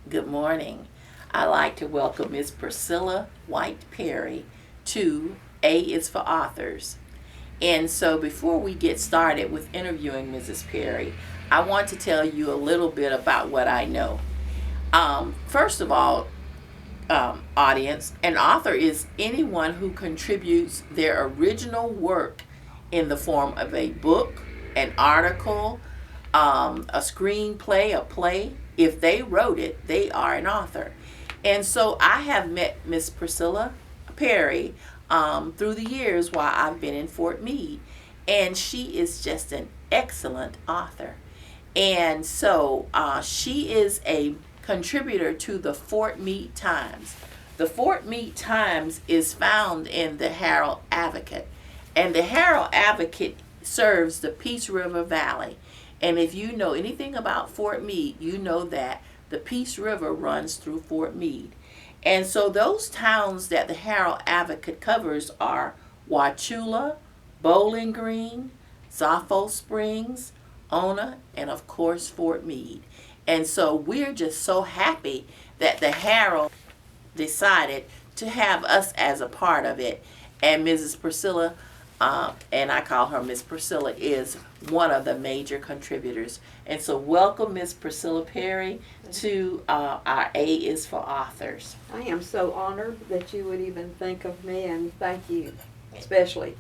Good morning. I'd like to welcome Ms. Priscilla White Perry to A is for Authors. And so before we get started with interviewing Mrs. Perry, I want to tell you a little bit about what I know. First of all, audience, an author is anyone who contributes their original work in the form of a book, an article, a screenplay, a play. If they wrote it, they are an author. And so I have met Miss Priscilla Perry through the years while I've been in Fort Meade. And she is just an excellent author. And so she is a contributor to the Fort Meade Times. The Fort Meade Times is found in the Herald Advocate. And the Herald Advocate serves the Peace River Valley. And if you know anything about Fort Meade, you know that the Peace River runs through Fort Meade. And so those towns that the Herald Advocate covers are Wauchula, Bowling Green, Zafo Springs, Ona, and of course Fort Meade. And so we're just so happy that the Herald decided to have us as a part of it. And Mrs. Priscilla, and I call her Miss Priscilla, is one of the major contributors. And so welcome Miss Priscilla Perry to our A is for Authors. I am so honored that you would even think of me, and thank you especially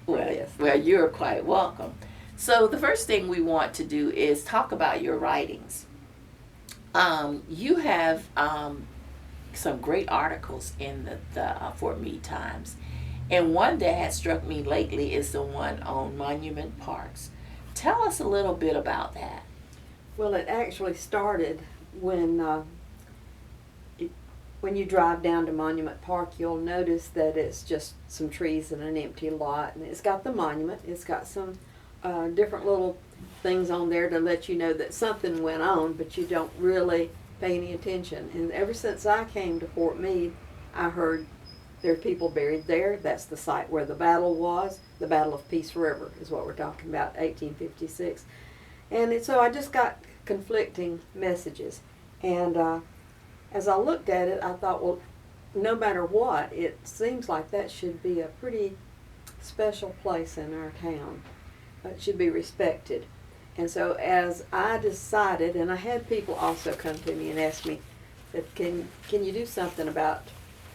for this. Well, you're quite welcome. So the first thing we want to do is talk about your writings. You have some great articles in the Fort Meade Times. And one that has struck me lately is the one on monument parks. Tell us a little bit about that. Well, it actually started when you drive down to Monument Park, you'll notice that it's just some trees and an empty lot. And it's got the monument. It's got some different little things on there to let you know that something went on, but you don't really pay any attention. And ever since I came to Fort Meade, I heard there are people buried there. That's the site where the battle was. The Battle of Peace River is what we're talking about, 1856. And so I just got conflicting messages. And as I looked at it, I thought, well, no matter what, it seems like that should be a pretty special place in our town. It should be respected. And so as I decided, and I had people also come to me and ask me, that can you do something about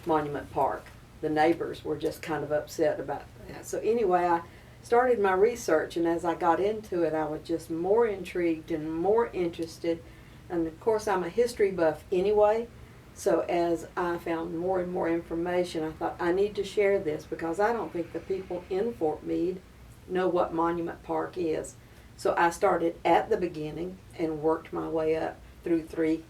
Monument Park? The neighbors were just kind of upset about that. So anyway, I started my research, and as I got into it, I was just more intrigued and more interested. And of course, I'm a history buff anyway, so as I found more and more information, I thought I need to share this because I don't think the people in Fort Meade know what Monument Park is. So I started at the beginning and worked my way up through three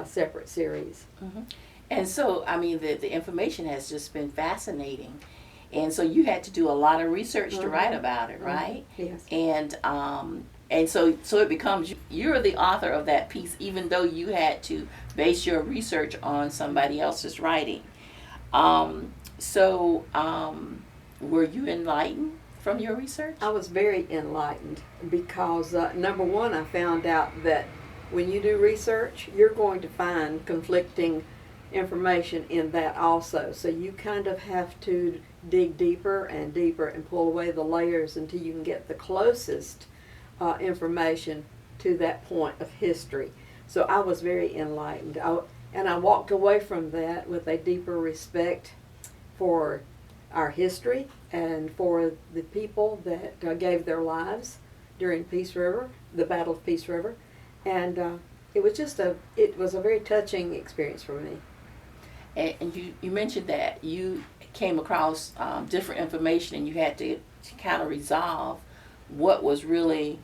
separate series. Mm-hmm. And so, I mean, the information has just been fascinating. And so you had to do a lot of research to write about it, right? Yes. And so it becomes, you're the author of that piece, even though you had to base your research on somebody else's writing. Were you enlightened from your research? I was very enlightened because, number one, I found out that when you do research, you're going to find conflicting information in that also. So you kind of have to dig deeper and deeper and pull away the layers until you can get the closest information to that point of history. So I was very enlightened. And I walked away from that with a deeper respect for our history and for the people that gave their lives during Peace River, the Battle of Peace River. And it was a very touching experience for me. And you mentioned that you came across different information and you had to kind of resolve what was really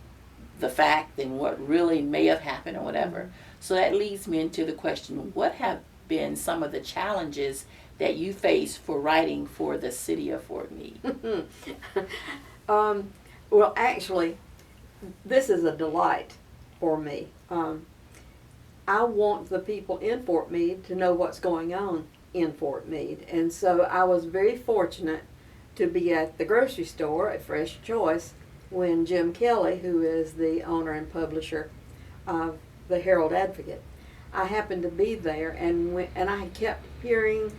the fact and what really may have happened or whatever. Mm-hmm. So that leads me into the question, what have been some of the challenges that you faced for writing for the city of Fort Meade? Well, actually, this is a delight for me. I want the people in Fort Meade to know what's going on in Fort Meade. And so I was very fortunate to be at the grocery store at Fresh Choice when Jim Kelly, who is the owner and publisher of the Herald Advocate, I happened to be there, and I kept hearing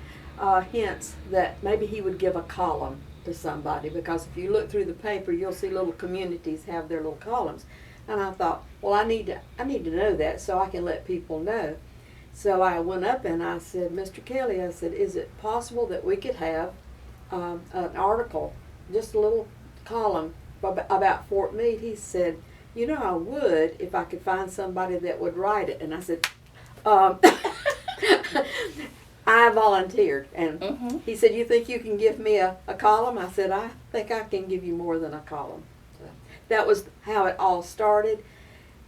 hints that maybe he would give a column to somebody, because if you look through the paper, you'll see little communities have their little columns. And I thought, well, I need to know that so I can let people know. So I went up and I said, Mr. Kelly, I said, is it possible that we could have an article, just a little column about Fort Meade? He said, you know, I would if I could find somebody that would write it. And I said, I volunteered. And he said, you think you can give me a column? I said, I think I can give you more than a column. So that was how it all started.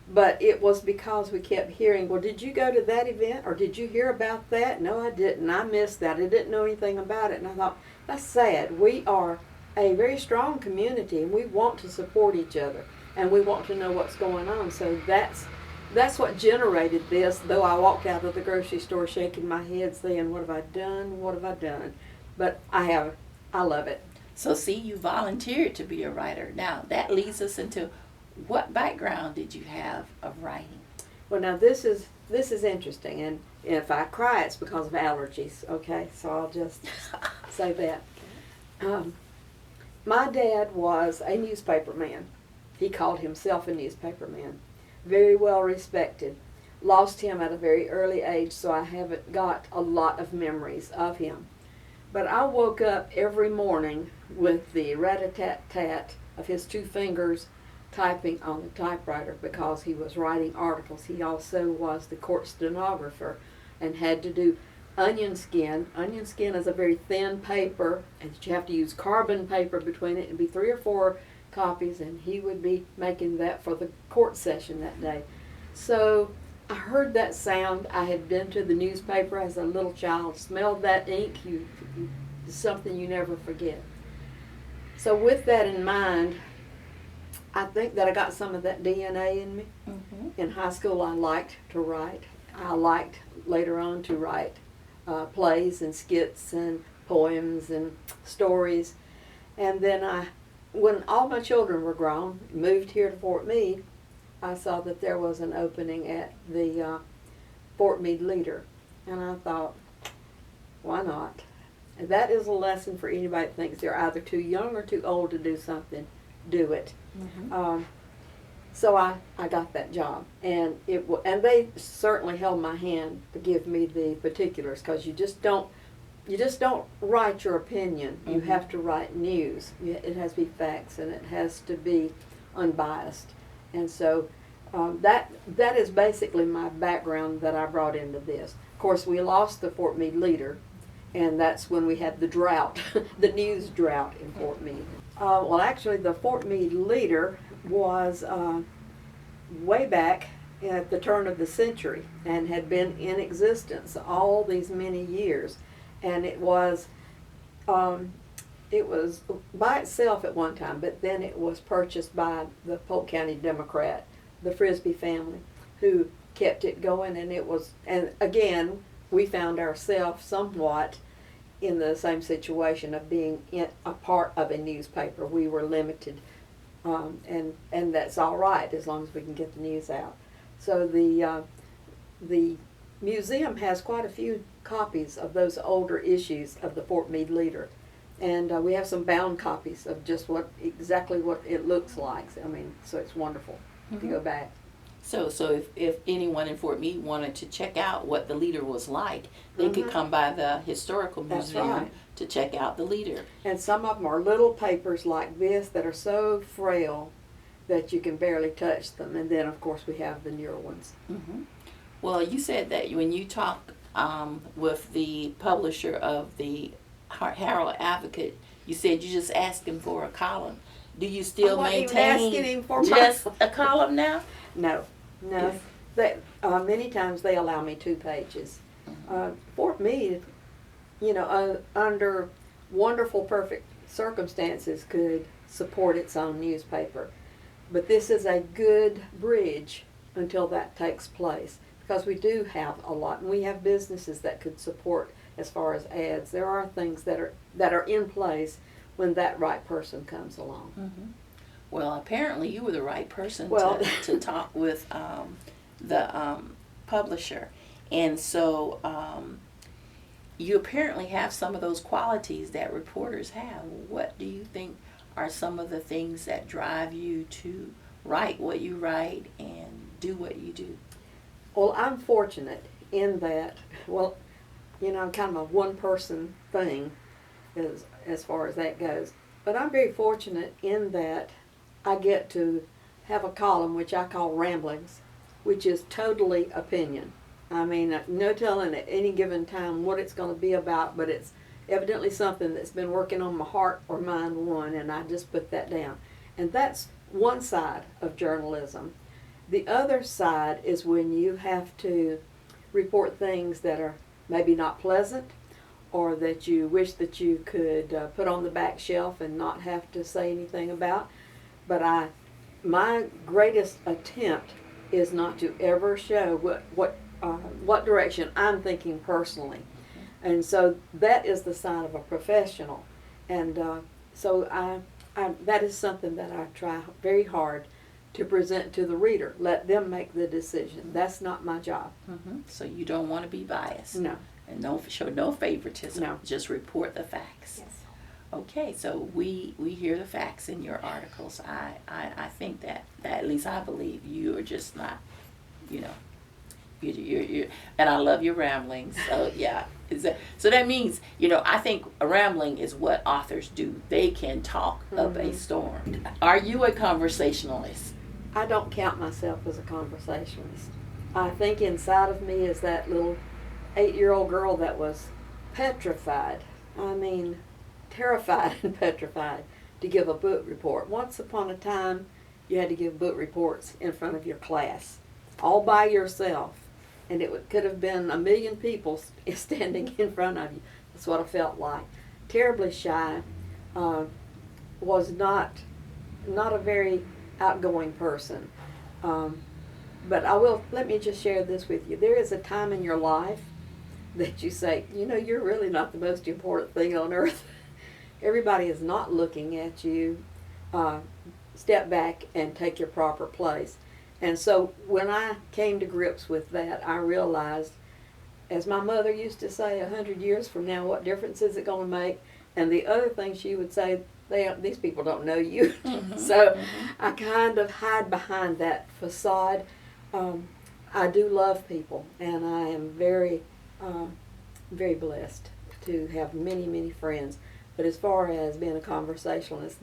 But it was because we kept hearing, well, did you go to that event, or did you hear about that? No, I didn't. I missed that. I didn't know anything about it. And I thought, that's sad. We are a very strong community, and we want to support each other, and we want to know what's going on. So that's what generated this, though I walked out of the grocery store shaking my head saying, what have I done? What have I done? But I love it. So see, you volunteered to be a writer. Now, that leads us into, what background did you have of writing? Well, now this is interesting, and if I cry, it's because of allergies. Okay, so I'll just say that. My dad was a newspaper man. He called himself a newspaper man. Very well respected. Lost him at a very early age, so I haven't got a lot of memories of him. But I woke up every morning with the rat-a-tat-tat of his two fingers typing on the typewriter, because he was writing articles. He also was the court stenographer and had to do onion skin. Onion skin is a very thin paper, and you have to use carbon paper between it. It'd be 3 or 4 copies, and he would be making that for the court session that day. So I heard that sound. I had been to the newspaper as a little child, smelled that ink. It's something you never forget. So with that in mind, I think that I got some of that DNA in me. In high school, I liked to write. I liked later on to write plays and skits and poems and stories. And then when all my children were grown, moved here to Fort Meade, I saw that there was an opening at the Fort Meade Leader. And I thought, why not? And that is a lesson for anybody that thinks they're either too young or too old to do something. Do it. So I got that job, and and they certainly held my hand to give me the particulars, because you just don't write your opinion. You have to write news. It has to be facts, and it has to be unbiased. And so that is basically my background that I brought into this. Of course, we lost the Fort Meade Leader, and that's when we had the drought, the news drought in Fort Meade. Well, actually, the Fort Meade Leader was way back at the turn of the century and had been in existence all these many years. And it was by itself at one time, but then it was purchased by the Polk County Democrat, the Frisbee family, who kept it going. And again, we found ourselves somewhat in the same situation of being a part of a newspaper. We were limited, and that's all right as long as we can get the news out. So the museum has quite a few copies of those older issues of the Fort Meade Leader, and we have some bound copies of just exactly what it looks like. I mean, so it's wonderful to go back. So if anyone in Fort Meade wanted to check out what the Leader was like, they could come by the Historical Museum to check out the Leader. And some of them are little papers like this that are so frail that you can barely touch them. And then, of course, we have the newer ones. Well, you said that when you talked with the publisher of the Herald Advocate, you said you just asked him for a column. Do you still maintain asking him for just a column now? No. Many times they allow me 2 pages. Fort Meade, under wonderful, perfect circumstances, could support its own newspaper. But this is a good bridge until that takes place, because we do have a lot, and we have businesses that could support as far as ads. There are things that are in place when that right person comes along. Well, apparently you were the right person Well, to talk with the publisher. And so you apparently have some of those qualities that reporters have. What do you think are some of the things that drive you to write what you write and do what you do? Well, I'm fortunate in that, well, I'm kind of a one-person thing as far as that goes. But I'm very fortunate in that I get to have a column which I call Ramblings, which is totally opinion. I mean, no telling at any given time what it's going to be about, but it's evidently something that's been working on my heart or mind one, and I just put that down. And that's one side of journalism. The other side is when you have to report things that are maybe not pleasant, or that you wish that you could put on the back shelf and not have to say anything about. But my greatest attempt is not to ever show what direction I'm thinking personally, and so that is the side of a professional, and so that is something that I try very hard to present to the reader. Let them make the decision. That's not my job. Mm-hmm. So you don't want to be biased. No. And show no favoritism. No. Just report the facts. Yes. Okay, so we hear the facts in your articles. I think that at least I believe you are just not, you're and I love your ramblings. So yeah, so that means, I think a rambling is what authors do. They can talk up a storm. Are you a conversationalist? I don't count myself as a conversationalist. I think inside of me is that little 8-year-old girl that was petrified. I mean, terrified and petrified to give a book report. Once upon a time, you had to give book reports in front of your class, all by yourself. And it could have been 1 million people standing in front of you. That's what I felt like. Terribly shy, was not a very outgoing person. But let me just share this with you. There is a time in your life that you say, you're really not the most important thing on earth. Everybody is not looking at you. Step back and take your proper place. And so when I came to grips with that, I realized, as my mother used to say, 100 years from now, what difference is it going to make? And the other thing she would say, these people don't know you. Mm-hmm. So I kind of hide behind that facade. I do love people, and I am very, very blessed to have many, many friends. But as far as being a conversationalist,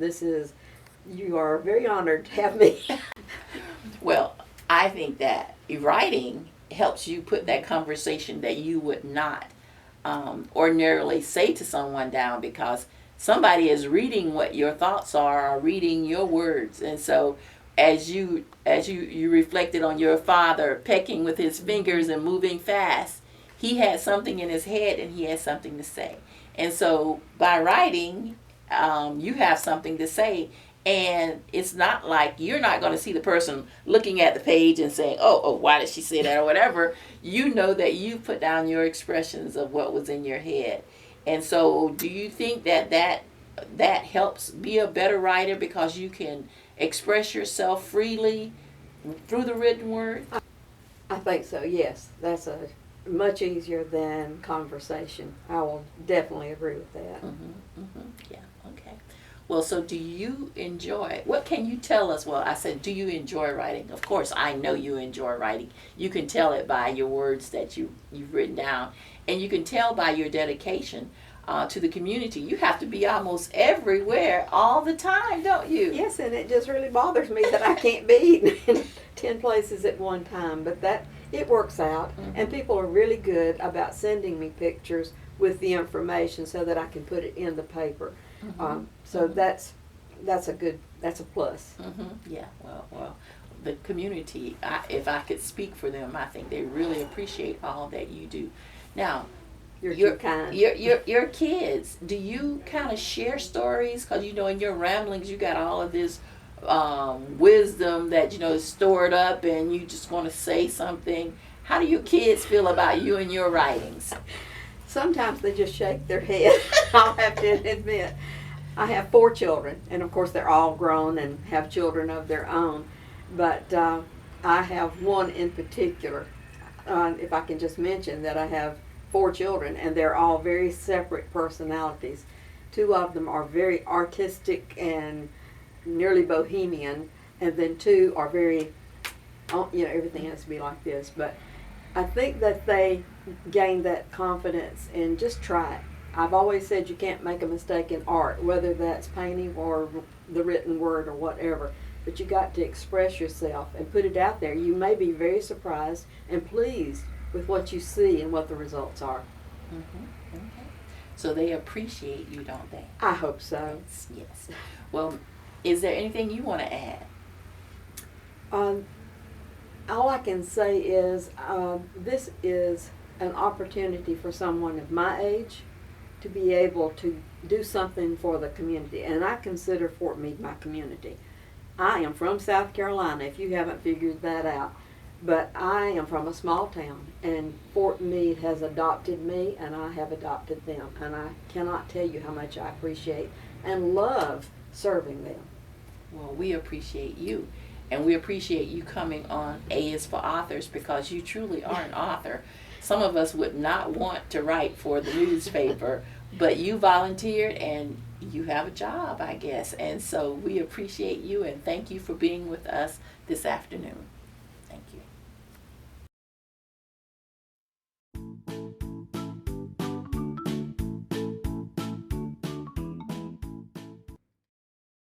you are very honored to have me. Well, I think that writing helps you put that conversation that you would not ordinarily say to someone down, because somebody is reading what your thoughts are, or reading your words. And so as you reflected on your father pecking with his fingers and moving fast, he had something in his head and he had something to say. And so by writing, you have something to say. And it's not like you're not going to see the person looking at the page and saying, oh, why did she say that, or whatever. You know that you put down your expressions of what was in your head. And so do you think that helps be a better writer, because you can express yourself freely through the written word? I think so, yes. That's much easier than conversation. I will definitely agree with that. Yeah, okay. Well, so do you enjoy, what can you tell us? Well, I said, do you enjoy writing? Of course, I know you enjoy writing. You can tell it by your words that you've written down. And you can tell by your dedication to the community. You have to be almost everywhere all the time, don't you? Yes, and it just really bothers me that I can't be in 10 places at one time. But it works out. And people are really good about sending me pictures with the information so that I can put it in the paper. So that's a plus. Yeah, well, the community, if I could speak for them, I think they really appreciate all that you do. Now, You're kind. Your kids, do you kind of share stories? Because in your ramblings you got all of this wisdom that is stored up, and you just want to say something. How do your kids feel about you and your writings? Sometimes they just shake their head. I'll have to admit. I have 4 children, and of course they're all grown and have children of their own. But I have one in particular. if I can just mention that I have 4 children, and they're all very separate personalities. 2 of them are very artistic and nearly bohemian, and then 2 are very, everything has to be like this. But I think that they gain that confidence and just try it. I've always said you can't make a mistake in art, whether that's painting or the written word or whatever. But you got to express yourself and put it out there. You may be very surprised and pleased with what you see and what the results are. Mm-hmm. Okay. So they appreciate you, don't they? I hope so. Yes. Well, is there anything you want to add? All I can say is this is an opportunity for someone of my age to be able to do something for the community. And I consider Fort Meade my community. I am from South Carolina, if you haven't figured that out. But I am from a small town, and Fort Meade has adopted me, and I have adopted them. And I cannot tell you how much I appreciate and love serving them. Well, we appreciate you. And we appreciate you coming on A is for Authors, because you truly are an author. Some of us would not want to write for the newspaper, but you volunteered and you have a job, I guess. And so we appreciate you and thank you for being with us this afternoon.